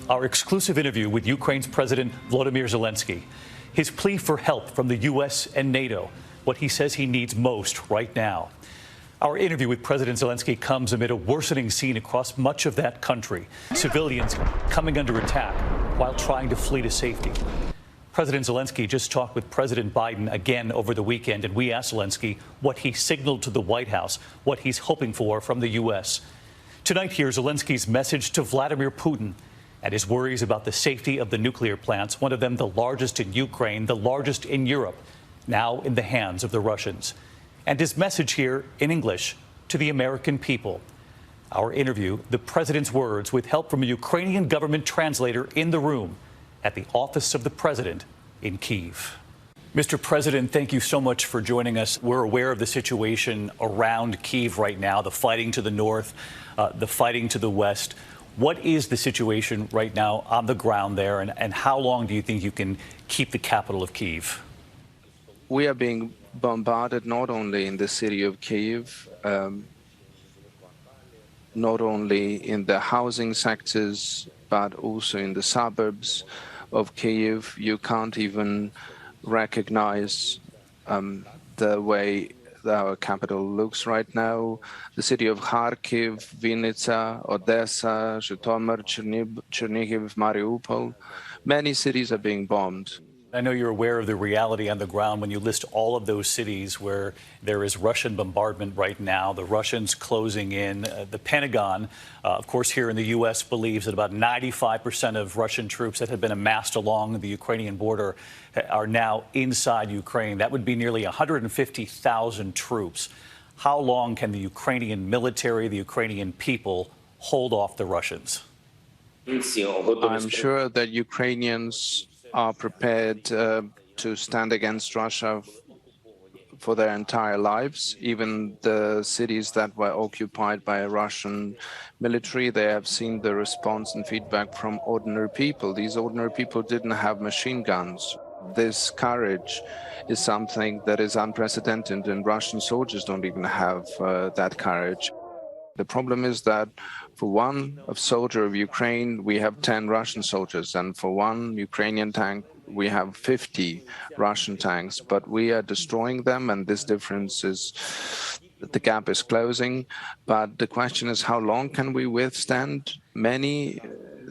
our exclusive interview with Ukraine's President Volodymyr Zelenskyy. His plea for help from the U.S. and NATO, what he says he needs most right now. Our interview with President Zelenskyy comes amid a worsening scene across much of that country. Civilians coming under attack while trying to flee to safety. President Zelenskyy just talked with President Biden again over the weekend, and we asked Zelenskyy what he signaled to the White House, what he's hoping for from the U.S. Tonight, here's Zelenskyy's message to Vladimir Putin and his worries about the safety of the nuclear plants, one of them the largest in Ukraine, the largest in Europe, now in the hands of the Russians. And his message here in English to the American people. Our interview, the president's words, with help from a Ukrainian government translator in the room at the office of the president in Kyiv. Mr. President, thank you so much for joining us. We're aware of the situation around Kyiv right now, the fighting to the north, the fighting to the west. What is the situation right now on the ground there, and how long do you think you can keep the capital of Kyiv? We are being bombarded not only in the city of Kyiv, not only in the housing sectors, but also in the suburbs of Kyiv. You can't even recognize the way our capital looks right now. The city of Kharkiv, Vinnytsia, Odessa, Zhytomyr, Chernihiv, Mariupol, many cities are being bombed. I know you're aware of the reality on the ground when you list all of those cities where there is Russian bombardment right now, the Russians closing in. The Pentagon, of course, here in the U.S. believes that about 95% of Russian troops that have been amassed along the Ukrainian border are now inside Ukraine. That would be nearly 150,000 troops. How long can the Ukrainian military, the Ukrainian people, hold off the Russians? I'm sure that Ukrainians are prepared to stand against Russia for their entire lives. Even the cities that were occupied by a Russian military, they have seen the response and feedback from ordinary people. These ordinary people didn't have machine guns. This courage is something that is unprecedented, and Russian soldiers don't even have that courage. The problem is that for one soldier of Ukraine, we have 10 Russian soldiers, and for one Ukrainian tank, we have 50 Russian tanks, but we are destroying them, and this difference is, the gap is closing. But the question is, how long can we withstand? Many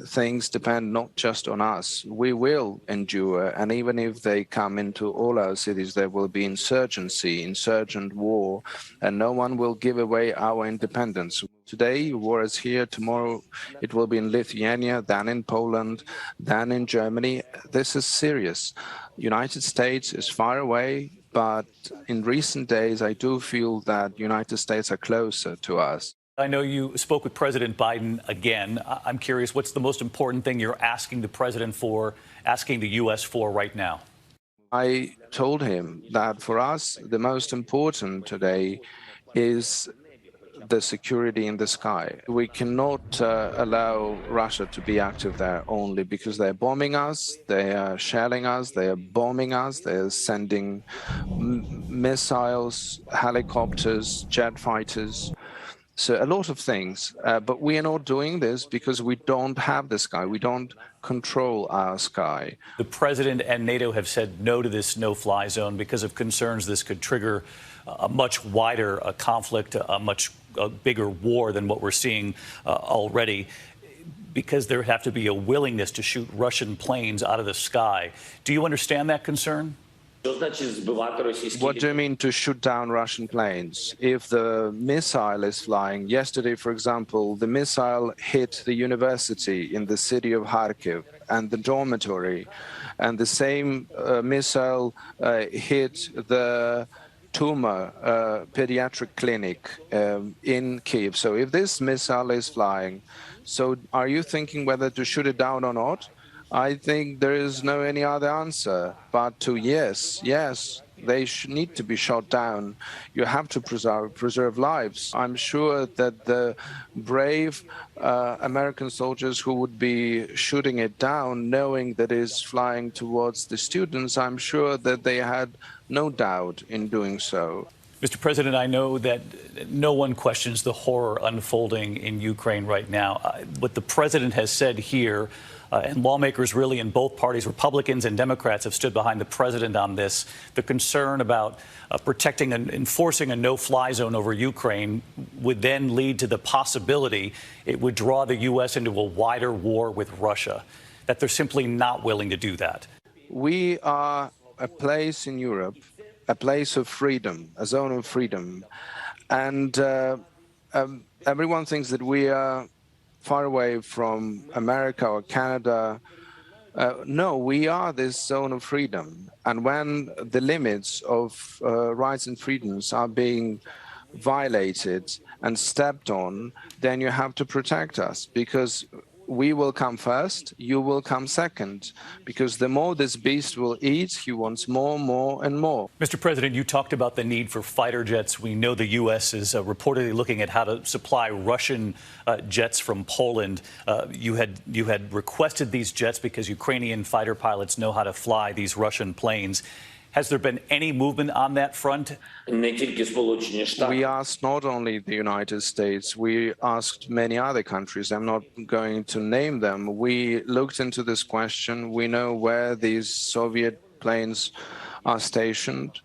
things depend not just on us. We will endure, and even if they come into all our cities, there will be insurgency, insurgent war, and no one will give away our independence. Today, war is here. Tomorrow, it will be in Lithuania, then in Poland, then in Germany. This is serious. United States is far away, but in recent days, I do feel that United States are closer to us. I know you spoke with President Biden again. I'm curious, what's the most important thing you're asking the president for, asking the U.S. for right now? I told him that for us, the most important today is the security in the sky. We cannot allow Russia to be active there only because they're bombing us, they are shelling us, they are bombing us, they're sending missiles, helicopters, jet fighters. So a lot of things, but we are not doing this because we don't have the sky. We don't control our sky. The president and NATO have said no to this no-fly zone because of concerns this could trigger a much wider conflict, a much bigger war than what we're seeing already, because there would have to be a willingness to shoot Russian planes out of the sky. Do you understand that concern? What do you mean to shoot down Russian planes? If the missile is flying, yesterday, for example, the missile hit the university in the city of Kharkiv and the dormitory, and the same missile hit the tumor pediatric clinic in Kyiv. So if this missile is flying, so are you thinking whether to shoot it down or not? I think there is no any other answer but to yes, they need to be shot down. You have to preserve lives. I'm sure that the brave American soldiers who would be shooting it down, knowing that it's flying towards the students, I'm sure that they had no doubt in doing so. Mr. President, I know that no one questions the horror unfolding in Ukraine right now. What the president has said here and lawmakers really in both parties, Republicans and Democrats, have stood behind the president on this. The concern about protecting and enforcing a no-fly zone over Ukraine would then lead to the possibility it would draw the U.S. into a wider war with Russia, that they're simply not willing to do that. We are a place in Europe, a place of freedom, a zone of freedom. And everyone thinks that we are far away from America or Canada. No, we are this zone of freedom. And when the limits of rights and freedoms are being violated and stepped on, then you have to protect us, because we will come first, you will come second, because the more this beast will eat, he wants more, more, and more. Mr. President, you talked about the need for fighter jets. We know the U.S. is reportedly looking at how to supply Russian jets from Poland. You had requested these jets because Ukrainian fighter pilots know how to fly these Russian planes. Has there been any movement on that front? We asked not only the United States, we asked many other countries. I'm not going to name them. We looked into this question. We know where these Soviet planes are stationed,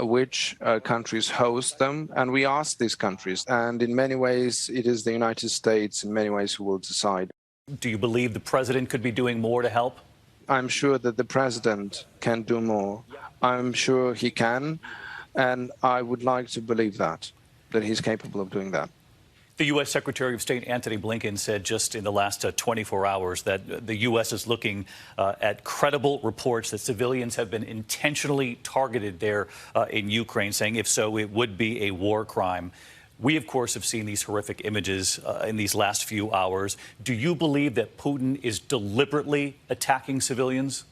which countries host them, and we asked these countries. And in many ways, it is the United States, in many ways, who will decide. Do you believe the president could be doing more to help? I'm sure that the president can do more. I'm sure he can, and I would like to believe that he's capable of doing that. The U.S. Secretary of State Antony Blinken said just in the last 24 hours that the U.S. is looking at credible reports that civilians have been intentionally targeted there in Ukraine, saying if so, it would be a war crime. We, of course, have seen these horrific images in these last few hours. Do you believe that Putin is deliberately attacking civilians?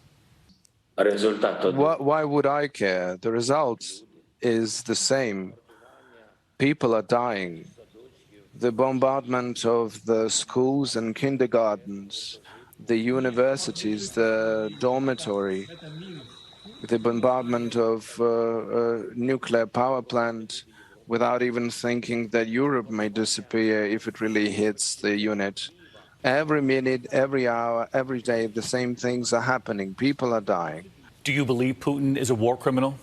Why would I care? The result is the same. People are dying. The bombardment of the schools and kindergartens, the universities, the dormitory, the bombardment of a nuclear power plant, without even thinking that Europe may disappear if it really hits the unit. Every minute, every hour, every day, the same things are happening. People are dying. Do you believe Putin is a war criminal?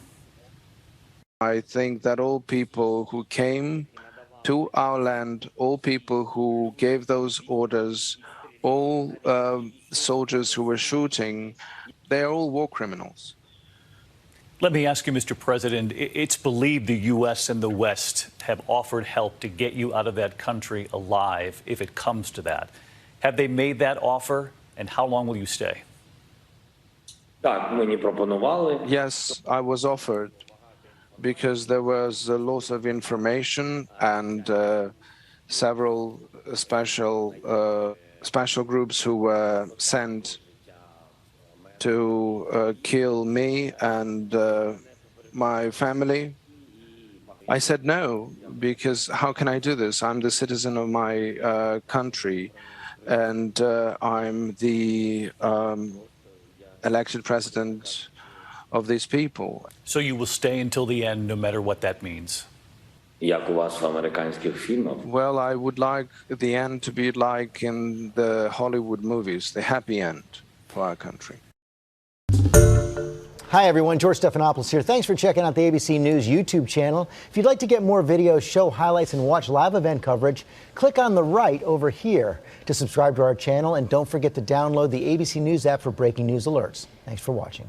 I think that all people who came to our land, all people who gave those orders, all soldiers who were shooting, they are all war criminals. Let me ask you, Mr. President, it's believed the U.S. and the West have offered help to get you out of that country alive if it comes to that. Have they made that offer, and how long will you stay? Yes, I was offered, because there was a loss of information, and several special groups who were sent to kill me and my family. I said no, because how can I do this? I'm the citizen of my country, and I'm the elected president of these people. So you will stay until the end, no matter what that means? Well, I would like the end to be like in the Hollywood movies, the happy end for our country. Hi, everyone. George Stephanopoulos here. Thanks for checking out the ABC News YouTube channel. If you'd like to get more videos, show highlights, and watch live event coverage, click on the right over here to subscribe to our channel. And don't forget to download the ABC News app for breaking news alerts. Thanks for watching.